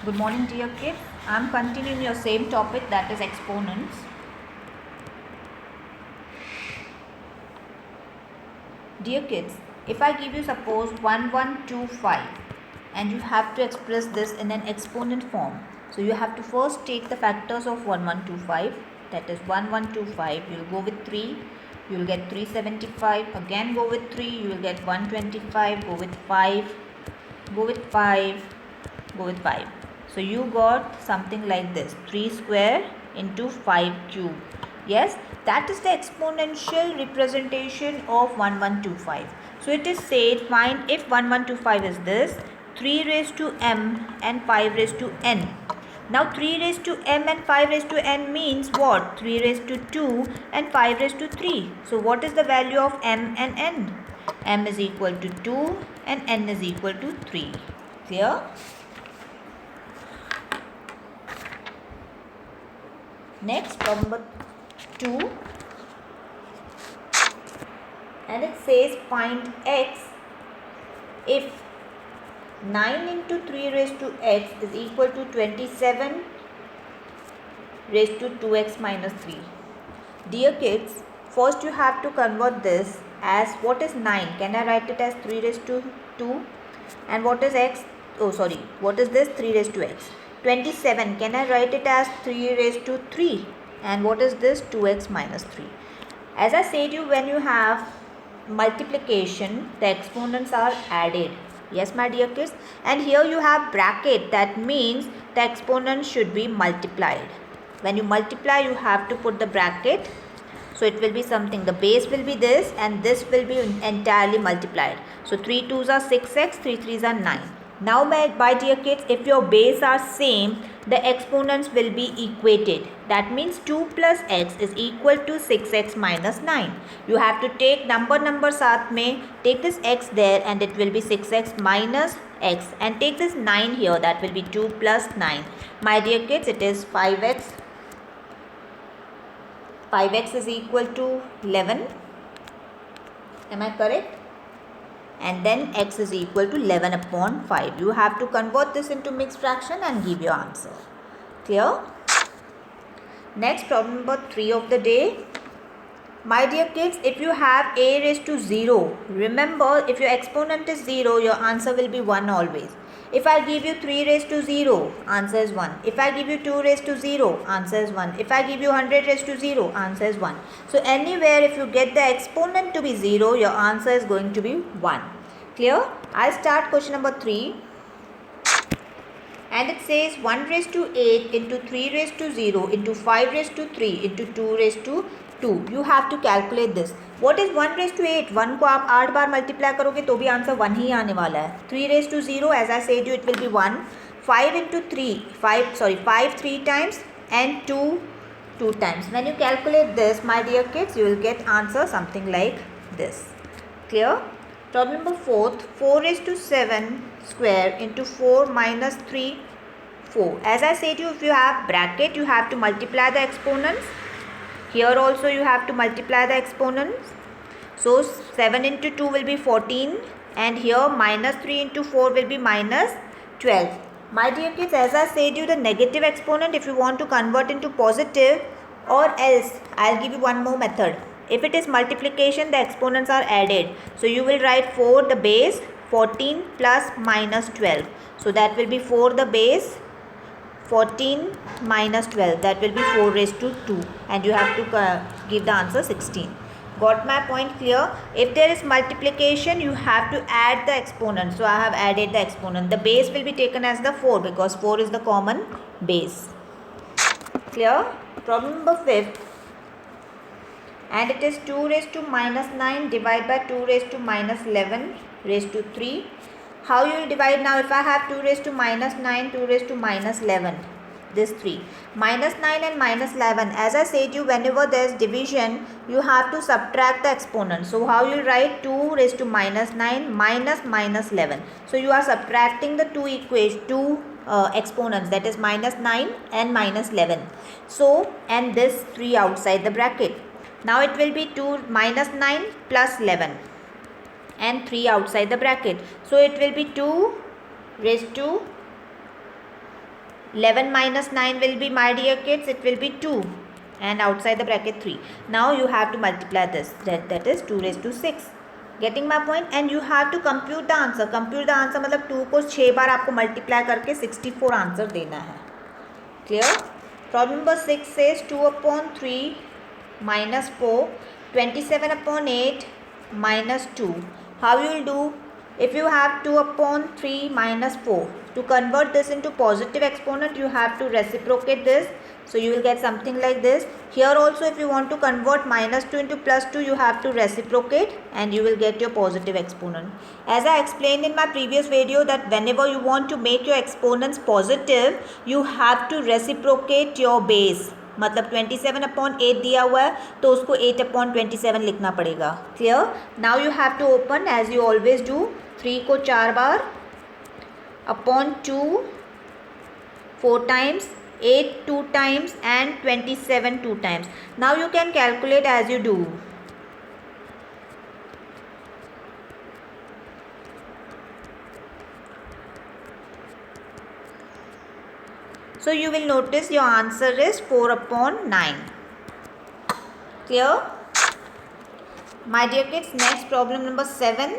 Good morning, dear kids. I am continuing your same topic, that is exponents. Dear kids, if I give you suppose 1125 and you have to express this in an exponent form. So you have to first take the factors of 1125, that is 1125, you will go with 3, you will get 375, again go with 3, you will get 125, go with 5, go with 5, go with 5. So you got something like this, 3 square into 5 cube. Yes, that is the exponential representation of 1125. So it is said, find if 1125 is this, 3 raised to m and 5 raised to n. Now 3 raised to m and 5 raised to n means what? 3 raised to 2 and 5 raised to 3. So what is the value of m and n? M is equal to 2 and n is equal to 3. Clear? Next, problem number 2, and it says find x if 9 into 3 raised to x is equal to 27 raised to 2x minus 3. Dear kids, first you have to convert this as what is 9? Can I write it as 3 raised to 2? And what is x? Oh sorry, what is this? 3 raised to x. 27, can I write it as 3 raised to 3? And what is this? 2x minus 3. As I said you, when you have multiplication, the exponents are added. Yes, my dear kids. And here you have bracket, that means the exponent should be multiplied. When you multiply, you have to put the bracket. So it will be something, the base will be this and this will be entirely multiplied. So 3 2s are 6x, 3 3s are 9. Now my dear kids, if your base are same, the exponents will be equated. That means 2 plus x is equal to 6x minus 9. You have to take number साथ में, take this x there and it will be 6x minus x, and take this 9 here, that will be 2 plus 9. My dear kids, it is 5x. 5x is equal to 11. Am I correct? And then x is equal to 11 upon 5. You have to convert this into mixed fraction and give your answer. Clear? Next, problem number 3 of the day. My dear kids, if you have a raised to 0, remember if your exponent is 0, your answer will be 1 always. If I give you 3 raised to 0, answer is 1. If I give you 2 raised to 0, answer is 1. If I give you 100 raised to 0, answer is 1. So anywhere if you get the exponent to be 0, your answer is going to be 1. Clear? I'll start question number 3. And it says 1 raised to 8 into 3 raised to 0 into 5 raised to 3 into 2 raised to 2. You have to calculate this. What is 1 raised to 8? 1 को आप 8 बार multiply करोगे तो भी answer 1 ही आने वाला है. 3 raised to 0, as I said you, it will be 1. 5 into 5 3 times and 2 times. When you calculate this, my dear kids, you will get answer something like this. Clear? Problem number 4, 4 raised to 7 square into 4 minus 3, 4. As I said you, if you have bracket, you have to multiply the exponents. Here also you have to multiply the exponents. So 7 into 2 will be 14 and here minus 3 into 4 will be minus 12. My dear kids, as I said you, the negative exponent, if you want to convert into positive, or else I'll give you one more method. If it is multiplication, the exponents are added. So you will write 4 the base, 14 plus minus 12. So that will be 4 the base, 14 minus 12, that will be 4 raised to 2, and you have to give the answer 16. Got my point clear? If there is multiplication, you have to add the exponent. So I have added the exponent. The base will be taken as the 4 because 4 is the common base. Clear? Problem number 5. And it is 2 raised to minus 9 divided by 2 raised to minus 11 raised to 3. How you will divide now? If I have 2 raised to minus 9, 2 raised to minus 11, this 3. Minus 9 and minus 11. As I said you, whenever there is division, you have to subtract the exponent. So how you will write 2 raised to minus 9 minus minus 11. So you are subtracting the two exponents, that is minus 9 and minus 11. So, and this 3 outside the bracket. Now it will be 2 minus 9 plus 11. And 3 outside the bracket. So it will be 2 raised to 11 minus 9 will be, my dear kids, it will be 2, and outside the bracket 3. Now you have to multiply this, that is 2 raised to 6. Getting my point? And you have to compute the answer. Compute the answer मतलब 2 को 6 बार आपको multiply करके 64 answer देना है. Clear? Problem number 6 says 2 upon 3 minus 4, 27 upon 8 minus 2. How you will do? If you have 2 upon 3 minus 4, to convert this into positive exponent, you have to reciprocate this. So you will get something like this. Here also, if you want to convert minus 2 into plus 2, you have to reciprocate and you will get your positive exponent. As I explained in my previous video that whenever you want to make your exponents positive, you have to reciprocate your base. मतलब 27 upon 8 दिया हुआ है तो उसको 8 upon 27 लिखना पड़ेगा. Clear? Now you have to open as you always do. 3 को 4 बार, upon 2 4 times, 8 2 times and 27 2 times. Now you can calculate as you do. So you will notice your answer is 4 upon 9. Clear? My dear kids, next problem number 7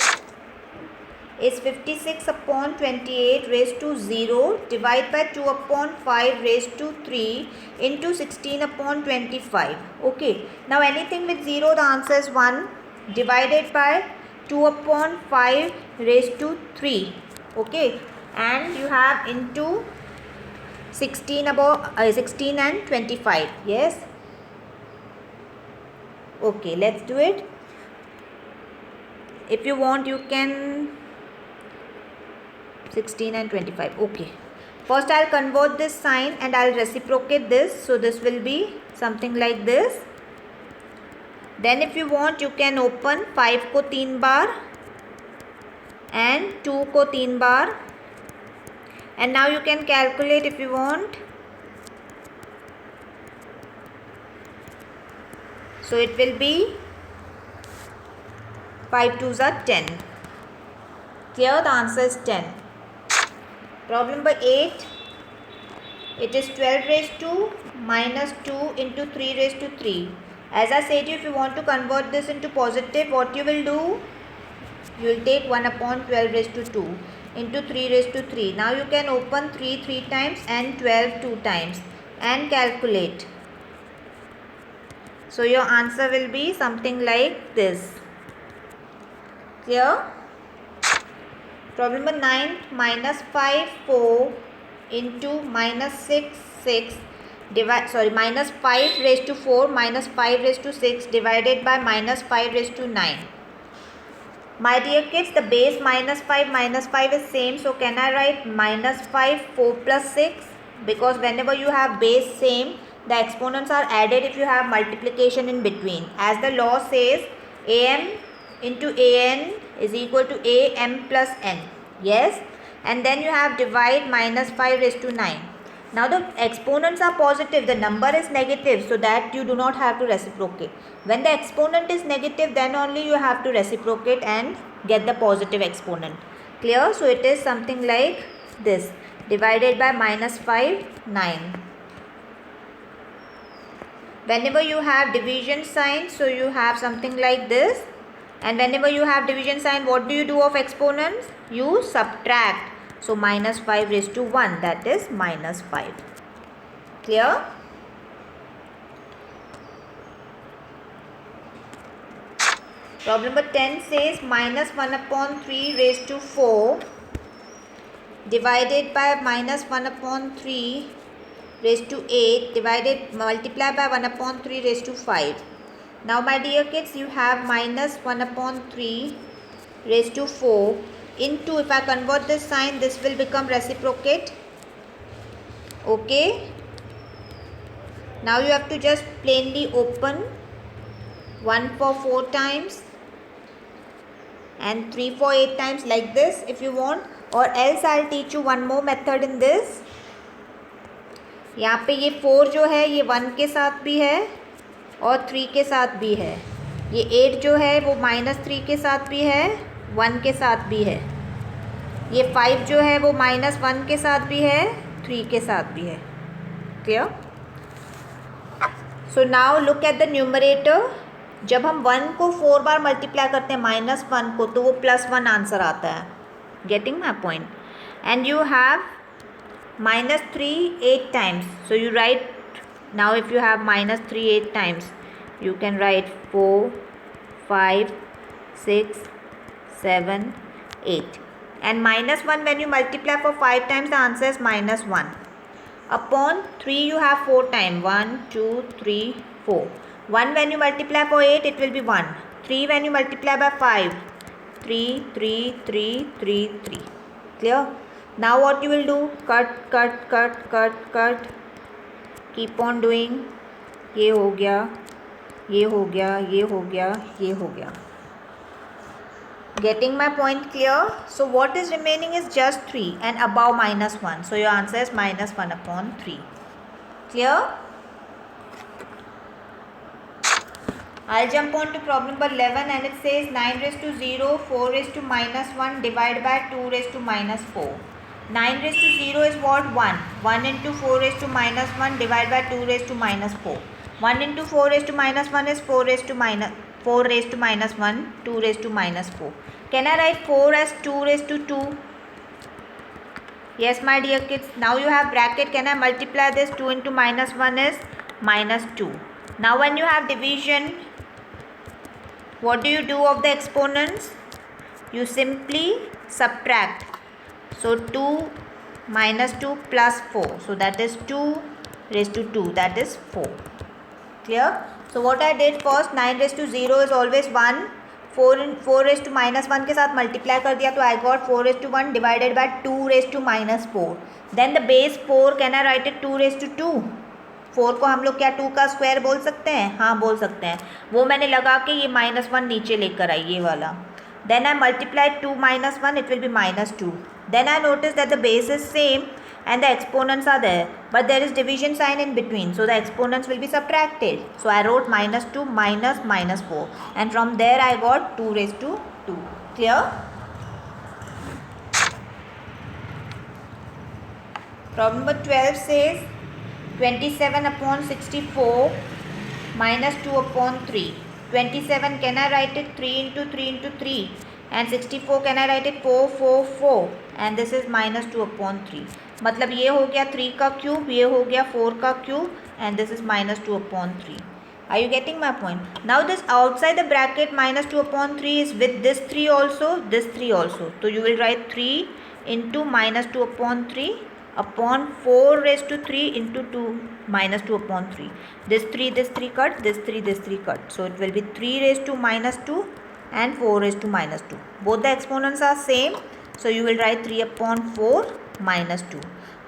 is 56 upon 28 raised to 0 divided by 2 upon 5 raised to 3 into 16 upon 25. Okay, now anything with 0, the answer is 1, divided by 2 upon 5 raised to 3. Okay, and you have into 16 and 25. Yes. Okay, let's do it. If you want, you can 16 and 25. Okay, first I'll convert this sign and I'll reciprocate this. So this will be something like this. Then if you want, you can open 5 को 3 बार and 2 को 3 बार, and now you can calculate if you want. So it will be 5 2s are 10. Clear? The answer is 10. Problem number 8. It is 12 raised to minus 2 into 3 raised to 3. As I said, if you want to convert this into positive, what you will do? You will take 1 upon 12 raised to 2 into 3 raised to 3. Now you can open 3 3 times and 12 2 times and calculate. So your answer will be something like this. Clear? Problem number 9. Minus 5 4 into minus 6 6 minus 5 raised to 4 minus 5 raised to 6 divided by minus 5 raised to 9. My dear kids, the base minus 5 is same. So can I write minus 5 4 plus 6? Because whenever you have base same, the exponents are added if you have multiplication in between. As the law says, am into an is equal to am plus n. Yes. And then you have divide minus 5 raised to 9. Now the exponents are positive, the number is negative, so that you do not have to reciprocate. When the exponent is negative, then only you have to reciprocate and get the positive exponent. Clear? So it is something like this, divided by minus 5 9. Whenever you have division sign, so you have something like this, and whenever you have division sign, what do you do of exponents? You subtract. So minus 5 raised to 1, that is minus 5. Clear? Problem number 10 says minus 1 upon 3 raised to 4 divided by minus 1 upon 3 raised to 8 multiplied by 1 upon 3 raised to 5. Now my dear kids, you have minus 1 upon 3 raised to 4 into, if I convert this sign, this will become reciprocate. Okay. Now you have to just plainly open 1 for 4 times and 3 for 8 times like this if you want, or else I'll teach you one more method in this. यहाँ पे ये 4 जो है ये 1 के साथ भी है और 3 के साथ भी है. ये 8 जो है वो माइनस 3 के साथ भी है, 1 के साथ भी है. ये 5 जो है वो माइनस 1 के साथ भी है 3 के साथ भी है. Clear? So now look at the numerator. जब हम 1 को 4 बार मल्टीप्लाई करते हैं -1 को, तो वो +1 आंसर आता है. Getting my point? And you have -3 8 times. So you write, now if you have -3 8 times, you can write 4 5 6 7 8. And -1 when you multiply for 5 times, the answer is -1. Upon 3 you have 4 times, 1 2 3 4. 1 when you multiply for 8, it will be 1. 3 when you multiply by 5, 3 3 3 3 3. Clear? Now what you will do? Cut cut cut cut cut. Keep on doing. ये हो गया, ये हो गया, ये हो गया, ये हो गया. Getting my point clear? So what is remaining is just 3 and above -1. So your answer is -1 upon 3. Clear? I'll jump on to problem number 11, and it says 9 raised to 0, 4 raised to -1 divided by 2 raised to -4. 9 raised to 0 is what? 1. 1 into 4 raised to -1 divided by 2 raised to -4. 1 into 4 raised to -1 is 4 raised to -1, 2 raised to -4. Can I write 4 as 2 raised to 2? Yes, my dear kids. Now you have bracket. Can I multiply this? 2 into -1 is -2. Now when you have division, what do you do of the exponents? You simply subtract. So 2 minus 2 plus 4. So that is 2 raised to 2. That is 4. Clear? So what I did first, 9 raised to 0 is always 1. 4 raised to -1 के साथ multiply कर दिया, तो I got 4 raised to 1 divided by 2 raised to -4. Then the base 4, can I write it 2 raised to 2? 4 को हम लोग क्या 2 का स्क्वायर बोल सकते हैं? हाँ, बोल सकते हैं. वो मैंने लगा के ये -1 नीचे लेकर आई, ये वाला. Then I multiplied 2 minus 1, it will be -2. Then I noticed that the base is same and the exponents are there, but there is division sign in between, so the exponents will be subtracted. So I wrote -2 minus -4, and from there I got 2 raised to 2. Clear? Problem number 12 says 27 upon 64 minus 2 upon 3. 27, can I write it 3 into 3 into 3? And 64, can I write it 4 4 4? And this is -2 upon 3. मतलब ये हो गया 3 का cube, ये हो गया 4 का cube, and this is -2 upon 3. Are you getting my point? Now this outside the bracket -2 upon 3 is with this 3 also, this 3 also. So you will write 3 into -2 upon 3 upon 4 raised to 3 into 2 -2 upon 3. This 3 cut, this 3 cut. So it will be 3 raised to -2 and 4 raised to -2. Both the exponents are same. So you will write 3 upon 4 -2.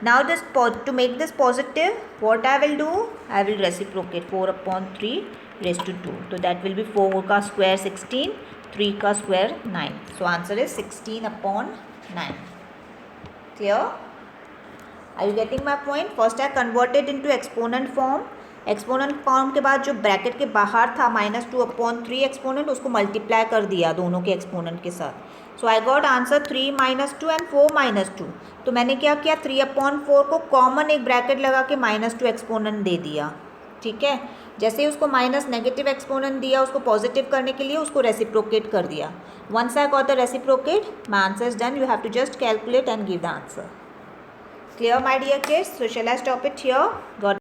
Now this to make this positive, what I will do? I will reciprocate 4 upon 3 raised to 2. So that will be 4 का square 16, 3 का square 9. So answer is 16 upon 9. Clear? Are you getting my point? First I converted into exponent form. Exponent form के बाद जो bracket के बाहर था -2 upon 3 exponent, उसको multiply कर दिया दोनों के एक्सपोनेंट के साथ. सो आई गॉट आंसर 3 -2 एंड 4 -2. तो मैंने क्या किया, 3 upon 4 को कॉमन एक ब्रैकेट लगा के -2 एक्सपोनेंट दे दिया. ठीक है, जैसे ही उसको माइनस नेगेटिव एक्सपोनेंट दिया, उसको पॉजिटिव करने के लिए उसको रेसिप्रोकेट कर दिया. Once I got the reciprocate, my answer is done. You have to just calculate and give the answer. Clear, my dear kids? So shall I stop it here? God